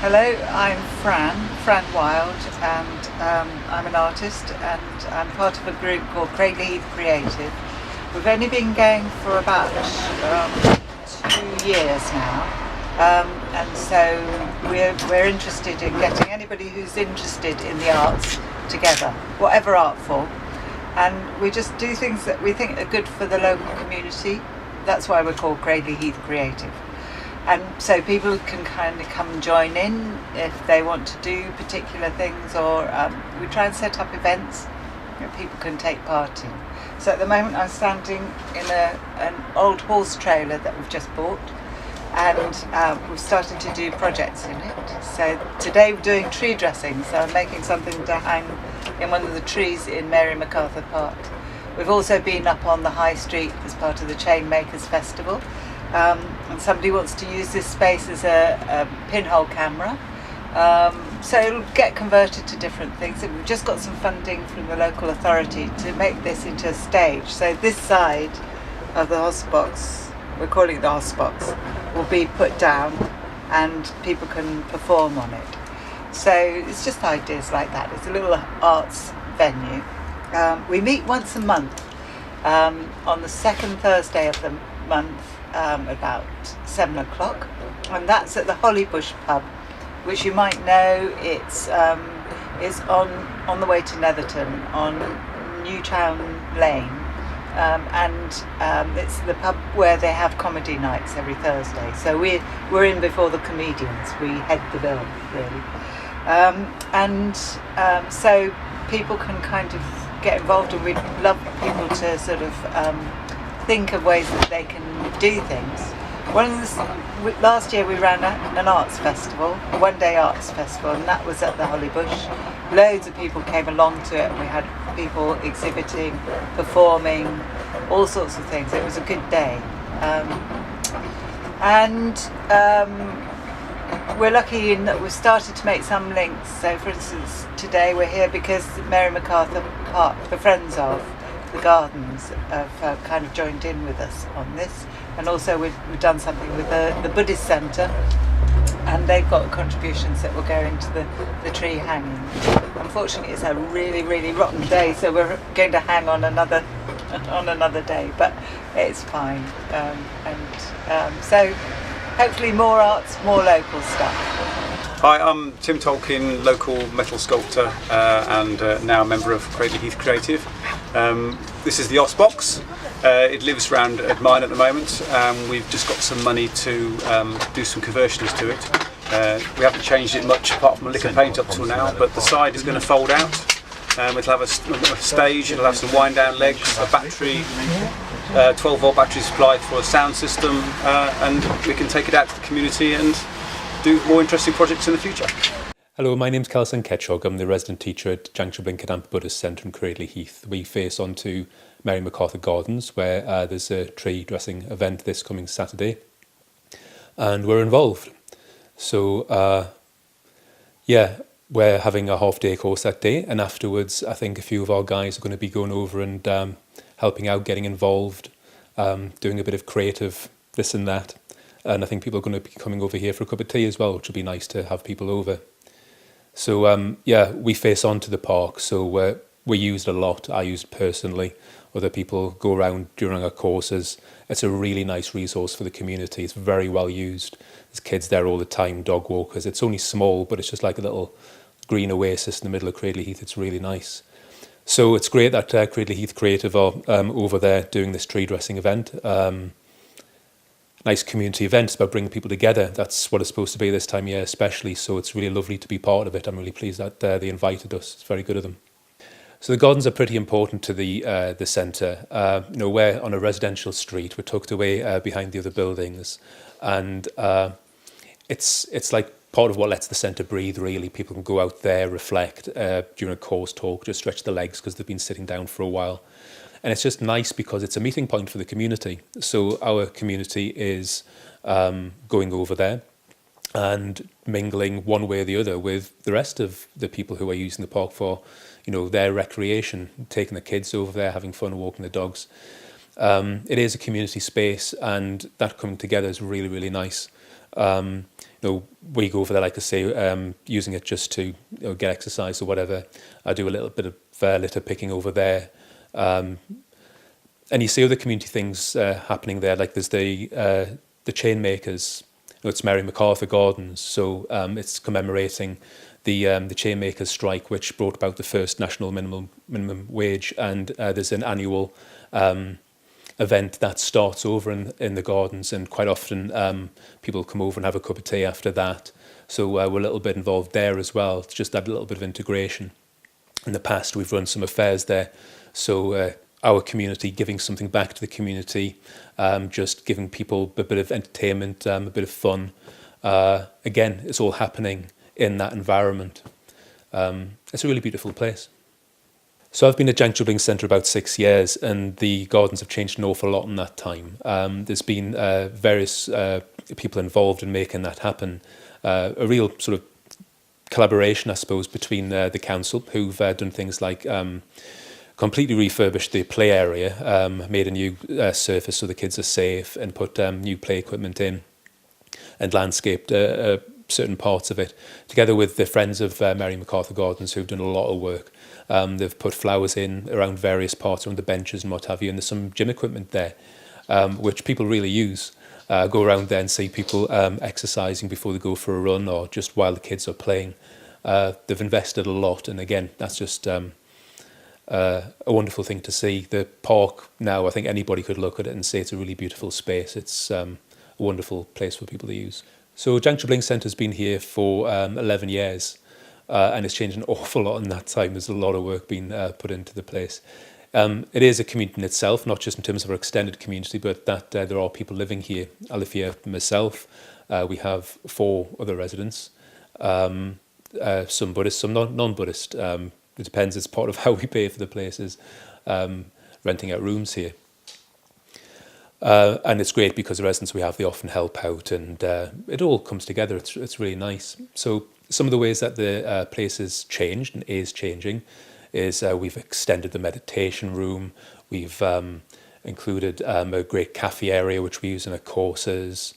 Hello, I'm Fran Wild, and I'm an artist, and I'm part of a group called Cradley Heath Creative. We've only been going for about 2 years now, and so we're interested in getting anybody who's interested in the arts together, whatever art form, and we just do things that we think are good for the local community. That's why we're called Cradley Heath Creative. And so people can kind of come and join in if they want to do particular things, or we try and set up events that people can take part in. So at the moment I'm standing in an old horse trailer that we've just bought, and we've started to do projects in it. So today we're doing tree dressing, so I'm making something to hang in one of the trees in Mary MacArthur Park. We've also been up on the High Street as part of the Chain Makers Festival. And somebody wants to use this space as a pinhole camera, so it'll get converted to different things. And we've just got some funding from the local authority to make this into a stage. So this side of the OssBox, we're calling it the OssBox, will be put down and people can perform on it. So it's just ideas like that. It's a little arts venue. We meet once a month on the second Thursday of the month, about 7 o'clock, and that's at the Hollybush pub, which you might know. It's is on the way to Netherton on Newtown Lane, and it's the pub where they have comedy nights every Thursday. So we're in before the comedians. We head the bill really, so people can kind of get involved, and we'd love people to sort of think of ways that they can do things. Last year we ran an arts festival, a one-day arts festival, and that was at the Hollybush. Loads of people came along to it. We had people exhibiting, performing, all sorts of things. It was a good day. We're lucky in that we've started to make some links. So for instance, today we're here because Mary MacArthur Park, the Friends of the Gardens, have kind of joined in with us on this, and also we've done something with the Buddhist Centre, and they've got contributions that will go into the tree hanging. Unfortunately it's a really rotten day, so we're going to hang on another day, but it's fine, so hopefully more arts, more local stuff. Hi, I'm Tim Tolkien, local metal sculptor and now a member of Cradley Heath Creative. This is the OssBox. It lives around at mine at the moment. We've just got some money to do some conversions to it. We haven't changed it much apart from a lick of paint up till now, but the side is going to fold out. It'll have a stage, it'll have some wind down legs, a battery, 12 volt battery supply for a sound system, and we can take it out to the community and do more interesting projects in the future. Hello, my name's Kelson Ketchog. I'm the resident teacher at Junction Blinkedamp Buddhist Centre in Cradley Heath. We face onto Mary MacArthur Gardens, where there's a tree dressing event this coming Saturday, and we're involved. So we're having a half-day course that day, and afterwards I think a few of our guys are going to be going over and helping out, getting involved, doing a bit of creative this and that. And I think people are going to be coming over here for a cup of tea as well, which would be nice to have people over. So we face on to the park, so we're used a lot. I use it personally. Other people go around during our courses. It's a really nice resource for the community. It's very well used. There's kids there all the time, dog walkers. It's only small, but it's just like a little green oasis in the middle of Cradley Heath. It's really nice. So it's great that Cradley Heath Creative are over there doing this tree dressing event. Nice community event. It's about bringing people together. That's what it's supposed to be this time of year especially, so it's really lovely to be part of it. I'm really pleased that they invited us. It's very good of them. So the gardens are pretty important to the centre. We're on a residential street. We're tucked away behind the other buildings, and it's like part of what lets the centre breathe, really. People can go out there, reflect during a course talk, just stretch the legs because they've been sitting down for a while. And it's just nice because it's a meeting point for the community. So our community is going over there and mingling one way or the other with the rest of the people who are using the park for, their recreation, taking the kids over there, having fun, walking the dogs. It is a community space, and that coming together is really, really nice. we go over there, like I say, using it just to get exercise or whatever. I do a little bit of litter picking over there. And you see other community things happening there, like there's the chain makers. It's Mary MacArthur Gardens, so it's commemorating the chain makers strike, which brought about the first national minimum wage, and there's an annual event that starts over in the gardens, and quite often people come over and have a cup of tea after that. So we're a little bit involved there as well. It's just that little bit of integration. In the past, we've run some affairs there, so our community giving something back to the community, just giving people a bit of entertainment, a bit of fun. Again, it's all happening in that environment. It's a really beautiful place. So I've been at Jank Jubbling Centre about 6 years, and the gardens have changed an awful lot in that time. There's been various people involved in making that happen. A real sort of collaboration, I suppose, between the council, who've done things like completely refurbished the play area, made a new surface so the kids are safe, and put new play equipment in, and landscaped certain parts of it, together with the friends of Mary MacArthur Gardens, who've done a lot of work. They've put flowers in around various parts, around the benches and what have you, and there's some gym equipment there, which people really use. Go around there and see people exercising before they go for a run, or just while the kids are playing. They've invested a lot, and again, that's just a wonderful thing to see. The park now, I think anybody could look at it and say it's a really beautiful space. It's a wonderful place for people to use. So Jank Jubbling Centre has been here for 11 years, and it's changed an awful lot in that time. There's a lot of work being put into the place. It is a community in itself, not just in terms of our extended community, but that there are people living here. I live here myself. We have 4 other residents, some Buddhist, some non-Buddhist. It depends. It's part of how we pay for the places, renting out rooms here. And it's great because the residents we have, they often help out, and it all comes together. It's really nice. So some of the ways that the place has changed and is changing is we've extended the meditation room. We've included a great cafe area, which we use in our courses.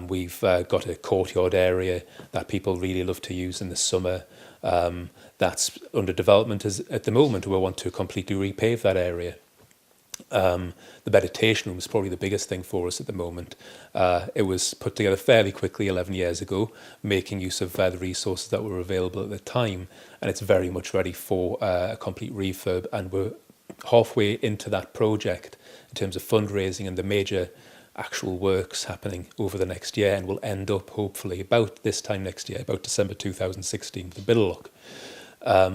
We've got a courtyard area that people really love to use in the summer. That's under development at the moment. We want to completely repave that area. The meditation room is probably the biggest thing for us at the moment. It was put together fairly quickly 11 years ago, making use of the resources that were available at the time, and it's very much ready for a complete refurb, and we're halfway into that project in terms of fundraising and the major actual works happening over the next year, and we'll end up hopefully about this time next year, about December 2016, with a bit of luck.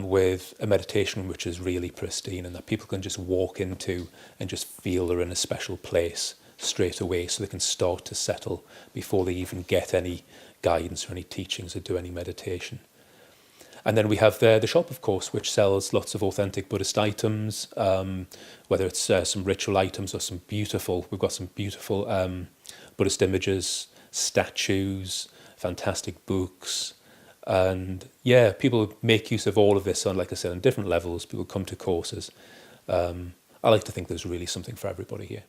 With a meditation room which is really pristine and that people can just walk into and just feel they're in a special place straight away, so they can start to settle before they even get any guidance or any teachings or do any meditation. And then we have the shop, of course, which sells lots of authentic Buddhist items, whether it's some ritual items or we've got some beautiful Buddhist images, statues, fantastic books. And yeah, people make use of all of this on, like I said, on different levels. People come to courses. I like to think there's really something for everybody here.